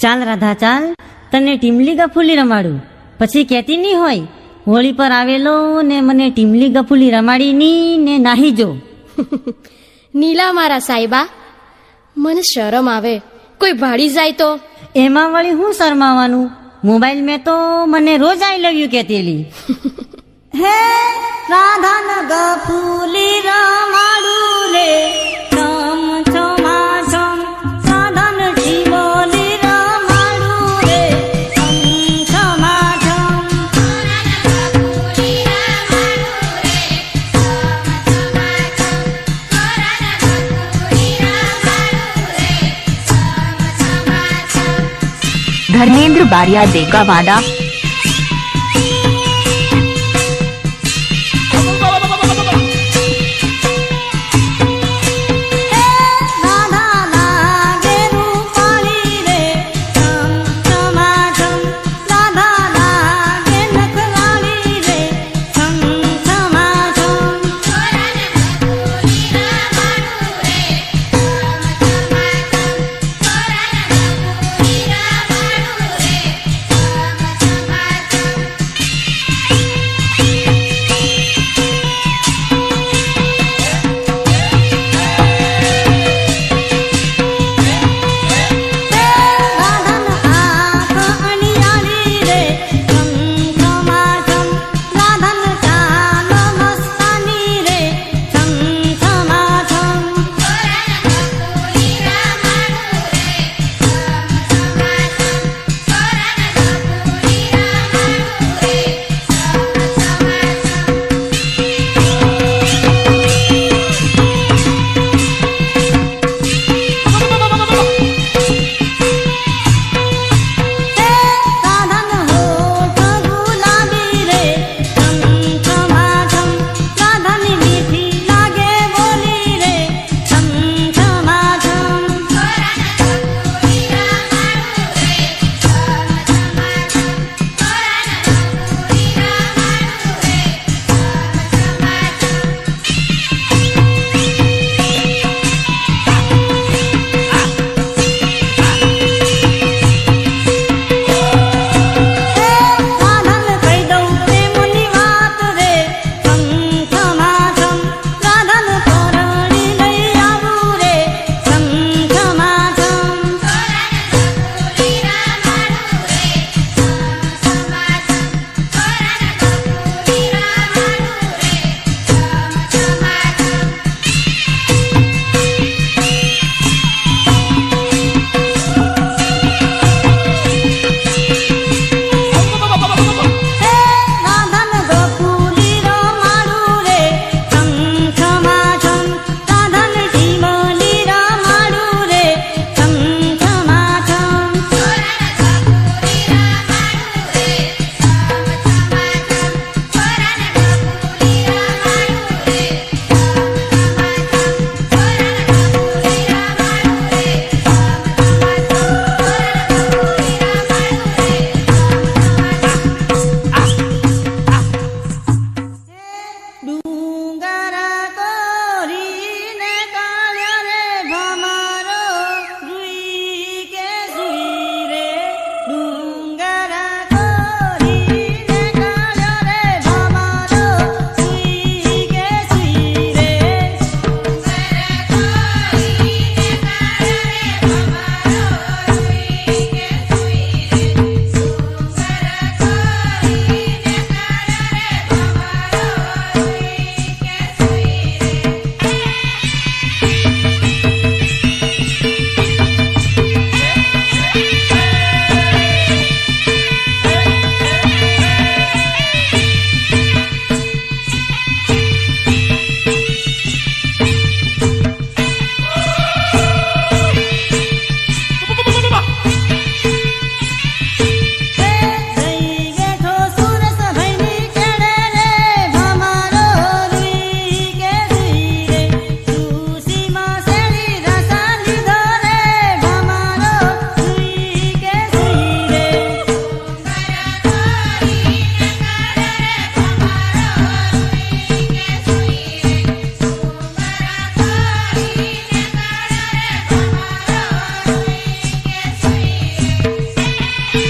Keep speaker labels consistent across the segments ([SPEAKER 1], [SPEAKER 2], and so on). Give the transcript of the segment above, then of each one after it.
[SPEAKER 1] ચાલ રાધા ચાલ, તને ટીમલી ગફુલી રમાડું. પછી કહેતી નહીં હોય હોળી પર આવેલો ને મને ટીમલી ગફુલી રમાડી ની ને નાહી જો.
[SPEAKER 2] નીલા મારા સાહેબા, મને શરમ આવે, કોઈ ભાડી જાય તો.
[SPEAKER 1] એમાં વળી હું શરમાવાનું? મોબાઈલ મેં તો મને રોજ આઈ લવ યુ કહેતેલી. હે રાધા ન ગફુલી રમાડું રે, ચમ ચમા ચમ. રાધા ન ટીમલી રમાડું રે, ચમ ચમા ચમ.
[SPEAKER 3] धर्मेंद्र बारिया देगा वादा।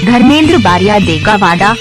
[SPEAKER 3] धर्मेंद्र बारिया देगावाड़ा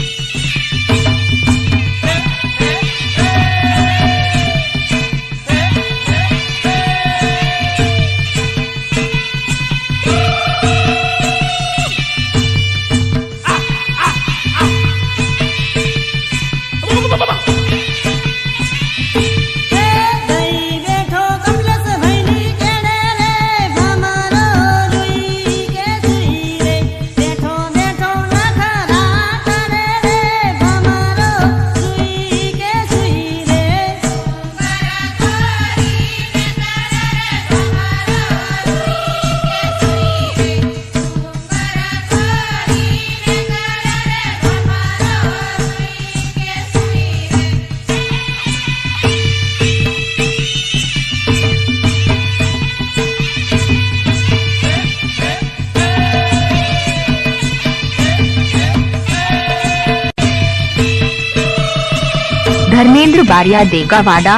[SPEAKER 3] धर्मेंद्र बारिया देगावाड़ा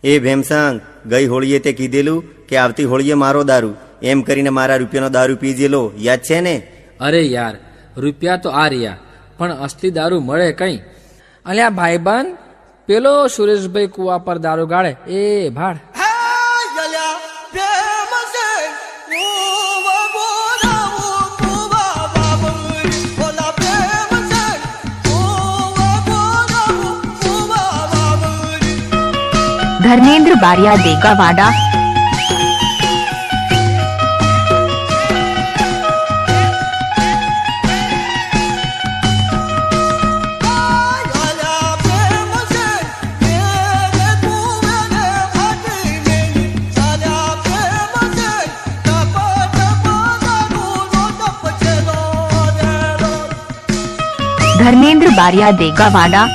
[SPEAKER 4] એ ભેમસાંગ, ગઈ હોળીએ તે કીધેલું કે આવતી હોળીએ મારો દારૂ એમ કરીને મારા રૂપિયાનો દારૂ પીજેલો, યાદ છે ને?
[SPEAKER 5] અરે યાર, રૂપિયા તો આ રહ્યા, પણ અસલી દારૂ મળે કઈ? અલ્યા ભાઈબંધ, પેલો સુરેશભાઈ કુવા પર દારૂ ગાળે એ ભાડ.
[SPEAKER 3] धर्मेंद्र बारिया देगावाड़ा धर्मेंद्र बारिया देगावाड़ा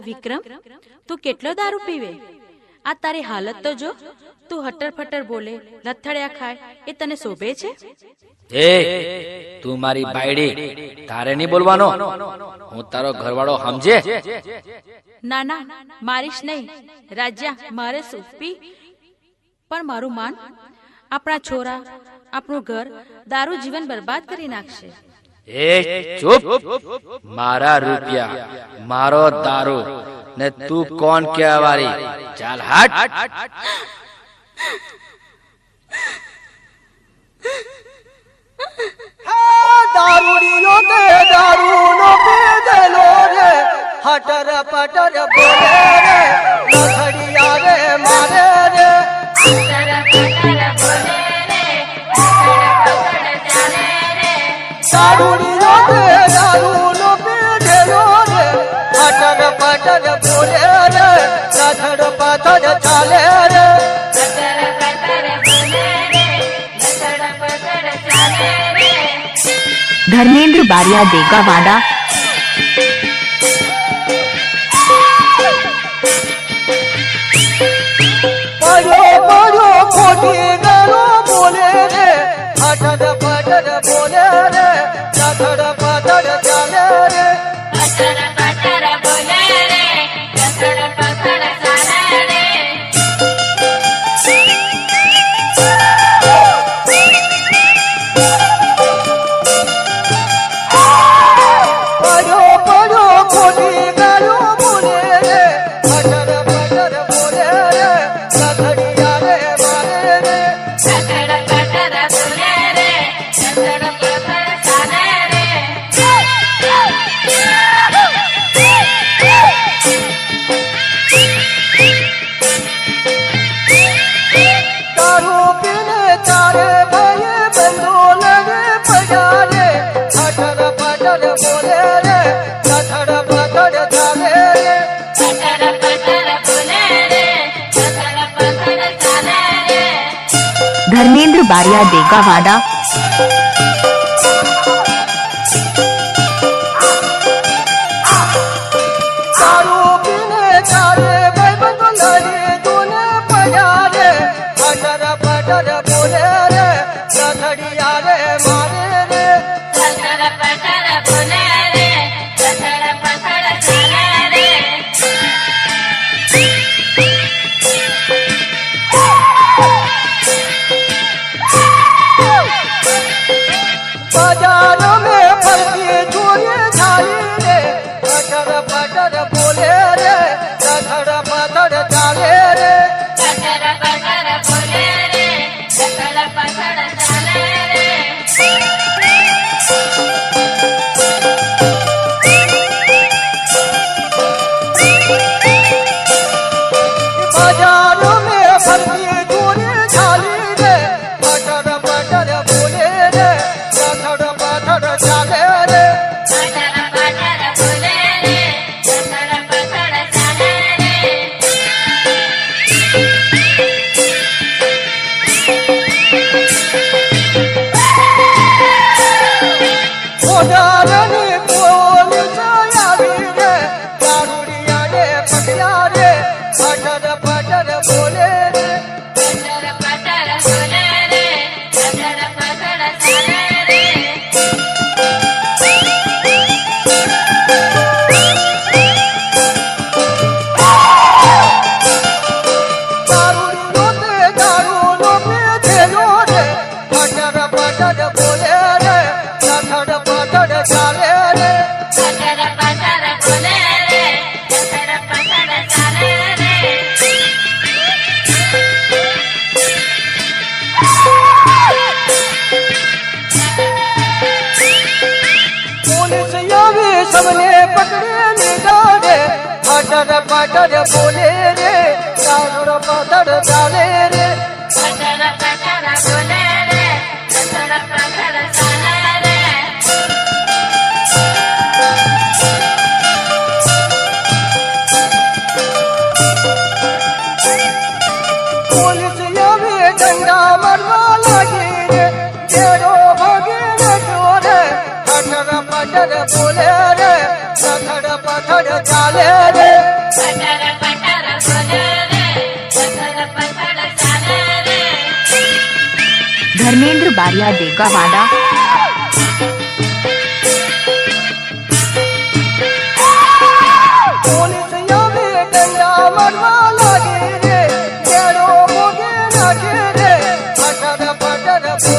[SPEAKER 6] વિક્રમ, તું કેટલો દારૂ પીવે? આ તારી હાલત તો જો. તું હટર ફટર બોલે, લથડિયા ખાય, એ તને શોભે છે?
[SPEAKER 5] એ તું મારી બાયડી, તારે નહીં બોલવાનો. હું તારો ઘરવાળો સમજે.
[SPEAKER 6] ના ના, મારીશ નહીં. રાજ્યા, મારે શું પી? પણ મારું માન, આપણા છોરા, આપણું ઘર દારૂ જીવન બરબાદ કરી નાખશે.
[SPEAKER 5] એ ચૂપ! મારા રૂપિયા, મારો દારૂ, ને તું કોણ કહેવારી? ચાલ હાટ!
[SPEAKER 7] દારૂડીઓ તે દારૂનો પીધેલો રે, હટર પટર બોલે રે, લખડિયા રે મારે રે. દારૂડીઓ તે દારૂનો પીધેલો રે, હટર પટર બોલે રે, લખડ પથડ ચાલે રે.
[SPEAKER 3] धर्मेंद्र बारिया देगा वाडा।
[SPEAKER 7] પડ્યો પડ્યો ખોટી ગળો બોલે રે, હઠડ પઠડ બોલે રે, લથડ પથડ ચાલે રે. પડ્યો પડ્યો ખોટી ગળો બોલે રે, હઠડ પઠડ બોલે રે, લથડિયા રે મારે રે. દારૂ પીને તારે ભાઈએ બંધો લગે પડ્યા રે, હઠડ પઠડ બોલે રે, લથડ પથડ ચાલે રે.
[SPEAKER 3] धर्मेंद्र बारिया देगा वाडा।
[SPEAKER 7] દારૂ પીને તારે ભાઈબંધો લગે દોને પડ્યા રે, હઠડ પઠડ બોલે રે, લથડિયા રે મારે રે. बाजार में फरती चोरी झाली रे, हठड़ पठड़ बोले रे, लथड़ पथड़ चाले रे. बाजार में फरती चोरी झाली रे, हठड़ पठड़ बोले रे, लथड़ पथड़ चाले रे. ઓઢારની પોલીસ આવી રે, દારૂડિયાને પકડ્યા રે, હઠડ પઠડ બોલે રે. દારૂડિયો તે દારૂનો પીધેલો રે, હઠડ પઠડ બોલે રે, લથડ પથડ ચાલે રે. પોલીસ આવી સૌને પકડી લીધા રે, હઠડ પઠડ બોલે રે, દારૂ પથડ ચાલે રે. પોલીસ આવી ડંડા મારવા લાગી રે, ઘેરો ભાગીને ચોરે, હઠડ પઠડ બોલે રે, લથડ પથડ ચાલે રે.
[SPEAKER 3] धर्मेंद्र बारिया देगा वाडा।
[SPEAKER 7] પોલીસ આવી ડંડા મારવા લાગી રે, ઘેરો ભાગીને નાખે રે ફટર ફટર